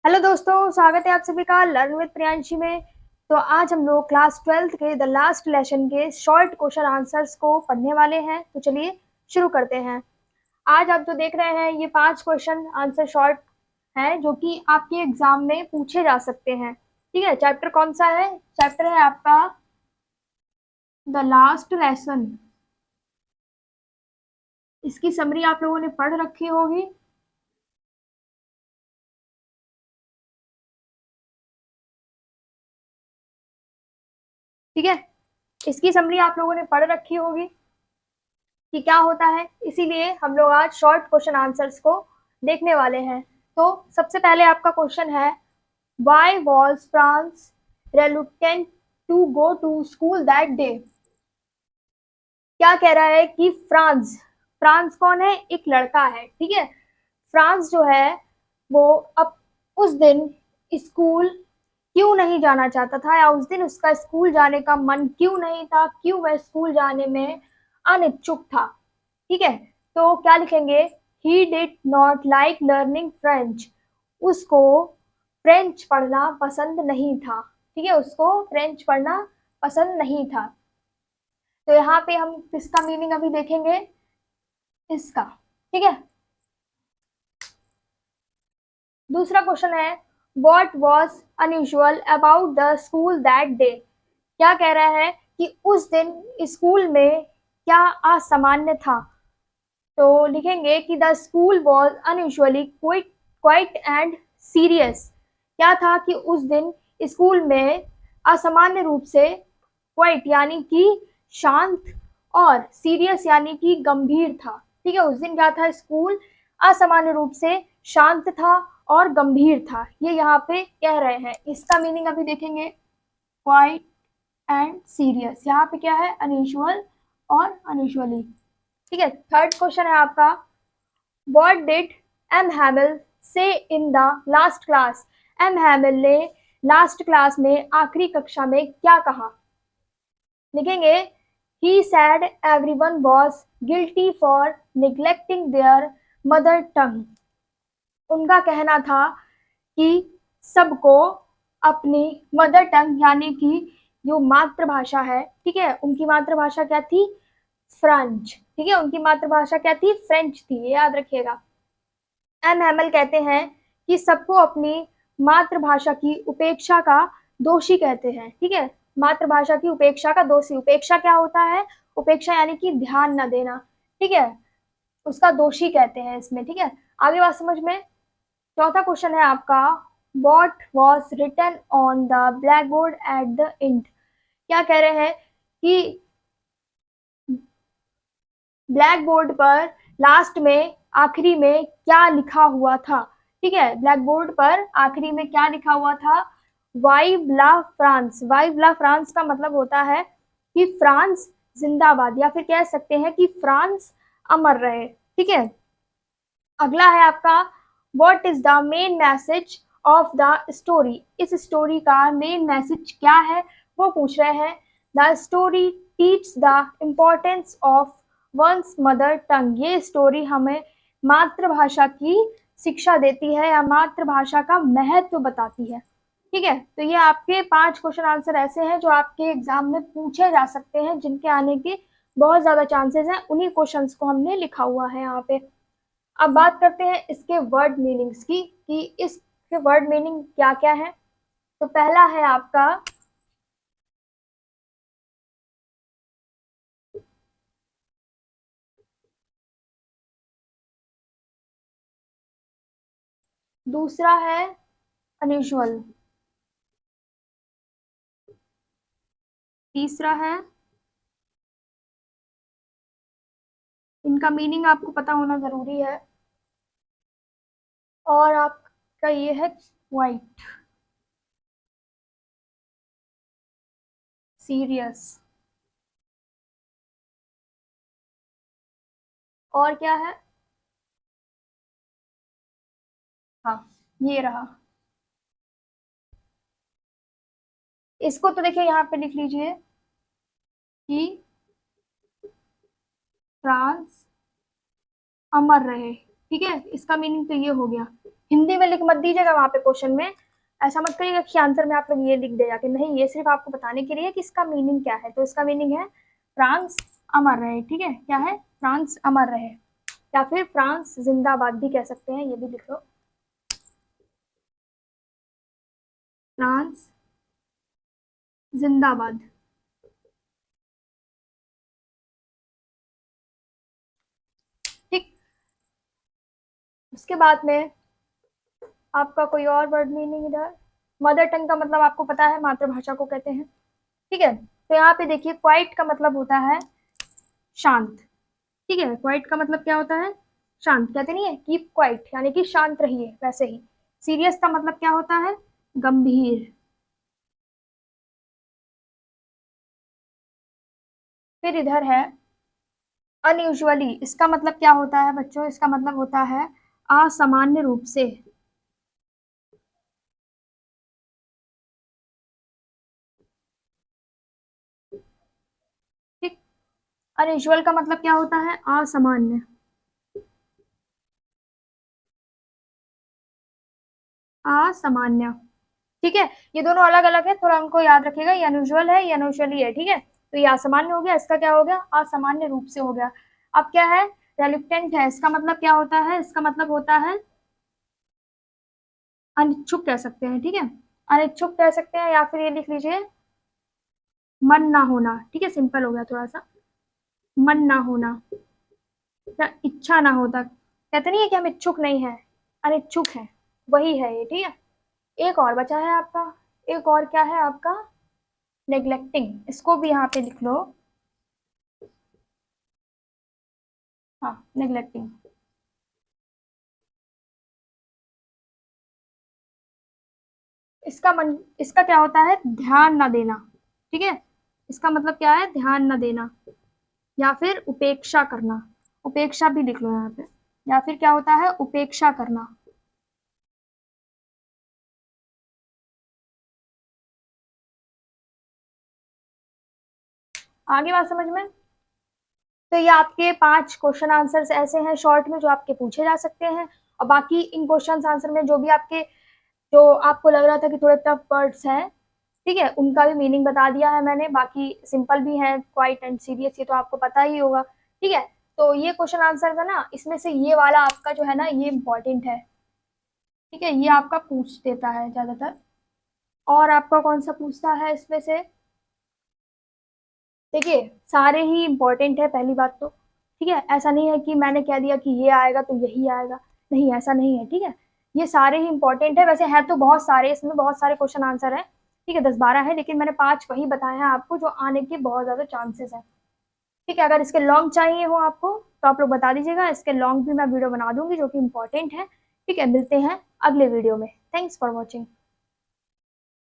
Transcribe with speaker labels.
Speaker 1: Hello दोस्तों, स्वागत है आप सभी का लर्न विद प्रियांशी में। तो आज हम लोग क्लास 12th के द लास्ट लेसन के शॉर्ट क्वेश्चन आंसर्स को पढ़ने वाले हैं। तो चलिए शुरू करते हैं। आज आप जो देख रहे हैं ये 5 क्वेश्चन आंसर शॉर्ट हैं जो कि आपके एग्जाम में पूछे जा सकते हैं। ठीक है, चैप्टर कौन सा है? चैप्टर है आपका द लास्ट लेसन। इसकी समरी आप लोगों ने पढ़ रखी होगी। ठीक है, इसकी समरी आप लोगों ने पढ़ रखी होगी कि क्या होता है, इसीलिए हम लोग आज शॉर्ट क्वेश्चन आंसर्स को देखने वाले हैं। तो सबसे पहले आपका क्वेश्चन है, why was France reluctant to go to school that day? क्या कह रहा है कि फ्रांस, फ्रांस कौन है? एक लड़का है। ठीक है, फ्रांस जो है वो अब उस दिन स्कूल क्यों नहीं जाना चाहता था, या उस दिन उसका स्कूल जाने का मन क्यों नहीं था, क्यों वह स्कूल जाने में अनिच्छुक था। ठीक है, तो क्या लिखेंगे? He did not like learning French. उसको फ्रेंच पढ़ना पसंद नहीं था। ठीक है, उसको फ्रेंच पढ़ना पसंद नहीं था। तो यहाँ पे हम किसका मीनिंग अभी देखेंगे? इसका। ठीक है, दूसरा क्वेश्चन है, what was unusual about the school that day? क्या कह रहा है कि उस दिन स्कूल में क्या असामान्य था? तो लिखेंगे कि the school was unusually quit quiet and serious. क्या था कि उस दिन स्कूल में असामान्य रूप से क्वाइट यानी कि शांत और सीरियस यानी कि गंभीर था। ठीक है, उस दिन क्या था? स्कूल असामान्य रूप से शांत था और गंभीर था, ये यहाँ पे कह रहे हैं। इसका मीनिंग अभी देखेंगे, क्वाइट एंड सीरियस। यहाँ पे क्या है? अनयूजुअल और अनयूजुअली। ठीक है, थर्ड क्वेश्चन है आपका, what did M Hamel say in the last class? M Hamel ने लास्ट क्लास में, आखिरी कक्षा में क्या कहा? लिखेंगे, he said everyone was guilty for neglecting their mother tongue. उनका कहना था कि सबको अपनी मदर टंग यानी कि जो मातृभाषा है, ठीक है, उनकी मातृभाषा क्या थी? फ्रेंच। ठीक है, उनकी मातृभाषा क्या थी? फ्रेंच थी, ये याद रखिएगा। एम हैमल कहते हैं कि सबको अपनी मातृभाषा की उपेक्षा का दोषी कहते हैं। ठीक है, मातृभाषा की उपेक्षा का दोषी। उपेक्षा क्या होता है? उपेक्षा यानी कि ध्यान न देना। ठीक है, उसका दोषी कहते हैं इसमें। ठीक है, आगे बात समझ में। चौथा क्वेश्चन है आपका, what was written on the black board at the end? क्या कह रहे हैं कि ब्लैक बोर्ड पर लास्ट में, आखिरी में क्या लिखा हुआ था? ठीक है, ब्लैक बोर्ड पर आखिरी में क्या लिखा हुआ था? वाइव ला फ्रांस। वाइव ला फ्रांस का मतलब होता है कि फ्रांस जिंदाबाद, या फिर कह सकते हैं कि फ्रांस अमर रहे। ठीक है, अगला है आपका, what is the main message of the story? इस स्टोरी का मेन मैसेज क्या है, वो पूछ रहे हैं। The story teach the importance of one's mother tongue. ये स्टोरी हमें मातृभाषा की शिक्षा देती है, या मातृभाषा का महत्व बताती है। ठीक है, तो ये आपके 5 क्वेश्चन आंसर ऐसे हैं जो आपके एग्जाम में पूछे जा सकते हैं, जिनके आने के बहुत ज्यादा चांसेस हैं। उन्हीं क्वेश्चंस को हमने लिखा हुआ है यहाँ पे। अब बात करते हैं इसके वर्ड मीनिंग्स की, कि इसके वर्ड मीनिंग क्या क्या है। तो पहला है आपका, दूसरा है अनयूजुअल, तीसरा है, इनका मीनिंग आपको पता होना जरूरी है, और आपका ये है क्वाइट, सीरियस, और क्या है? हाँ, ये रहा। इसको तो देखिए यहाँ पे लिख लीजिए कि फ्रांस अमर रहे। ठीक है, इसका मीनिंग तो ये हो गया। हिंदी में लिख मत दीजिएगा वहां पे क्वेश्चन में, ऐसा मत करिएगा कि आंसर में आप लोग ये लिख दे जाके, नहीं, ये सिर्फ आपको बताने के लिए कि इसका मीनिंग क्या है। तो इसका मीनिंग है फ्रांस अमर रहे, ठीक है, क्या है, फ्रांस अमर रहे, या फिर फ्रांस जिंदाबाद भी कह सकते हैं, ये भी लिख लो, फ्रांस जिंदाबाद। ठीक, उसके बाद में आपका कोई और वर्ड मीनिंग इधर, मदर टंग का मतलब आपको पता है, मातृभाषा को कहते हैं, ठीक है। तो यहाँ पे देखिए क्वाइट का मतलब होता है शांत, ठीक है, क्वाइट का मतलब क्या होता है, शांत, कहते नहीं है कीप क्वाइट यानी कि शांत रहिए, वैसे ही सीरियस का मतलब क्या होता है, गंभीर। फिर इधर है अनयूजुअली, इसका मतलब क्या होता है बच्चों, इसका मतलब होता है असामान्य रूप से, ठीक। अनयूजुअल का मतलब क्या होता है, असामान्य, असामान्य, ठीक है। ये दोनों अलग अलग है, थोड़ा उनको याद रखिएगा, ये अनयूजुअल है, ये अनयूजुअली है, ठीक है। तो ये असामान्य हो गया, इसका क्या हो गया, असामान्य रूप से हो गया। अब क्या है, रेलुक्टेंट है, इसका मतलब क्या होता है, इसका मतलब होता है अनिच्छुक कह सकते हैं, ठीक है, अनिच्छुक कह सकते हैं, या फिर ये लिख लीजिए मन ना होना, ठीक है, सिंपल हो गया थोड़ा सा, मन ना होना या इच्छा ना होता, कहते नहीं है कि हम इच्छुक नहीं है, अनिच्छुक है, वही है ये, ठीक है। एक और बचा है आपका, एक और क्या है आपका, नेग्लेक्टिंग, इसको भी यहाँ पे लिख लो, हाँ, नेग्लेक्टिंग, इसका क्या होता है, ध्यान ना देना, ठीक है, इसका मतलब क्या है, ध्यान ना देना, या फिर उपेक्षा करना, उपेक्षा भी लिख लो यहाँ पे, या फिर क्या होता है, उपेक्षा करना। आगे बात समझ में। तो ये आपके 5 क्वेश्चन आंसर्स ऐसे हैं शॉर्ट में जो आपके पूछे जा सकते हैं, और बाकी इन क्वेश्चन आंसर में जो भी आपके, जो आपको लग रहा था कि थोड़े टफ वर्ड्स हैं, ठीक है, उनका भी मीनिंग बता दिया है मैंने, बाकी सिंपल भी है, क्वाइट एंड सीरियस, ये तो आपको पता ही होगा, ठीक है। तो ये क्वेश्चन आंसर था ना, इसमें से ये वाला आपका जो है ना, ये इंपॉर्टेंट है, ठीक है, ये आपका पूछ देता है ज्यादातर। और आपका कौन सा पूछता है इसमें से, देखिए सारे ही इंपॉर्टेंट है, पहली बात तो, ठीक है, ऐसा नहीं है कि मैंने कह दिया कि ये आएगा तो यही आएगा, नहीं, ऐसा नहीं है, ठीक है। ये सारे ही इंपॉर्टेंट है, वैसे है तो बहुत सारे, इसमें बहुत सारे क्वेश्चन आंसर है, ठीक है, 10-12 है, लेकिन मैंने 5 वही बताए हैं आपको जो आने के बहुत ज्यादा चांसेस है, ठीक है। अगर इसके लॉन्ग चाहिए हो आपको तो आप लोग बता दीजिएगा, इसके लॉन्ग भी मैं वीडियो बना दूंगी जो कि इंपॉर्टेंट है, ठीक है। मिलते हैं अगले वीडियो में, थैंक्स फॉर वॉचिंग।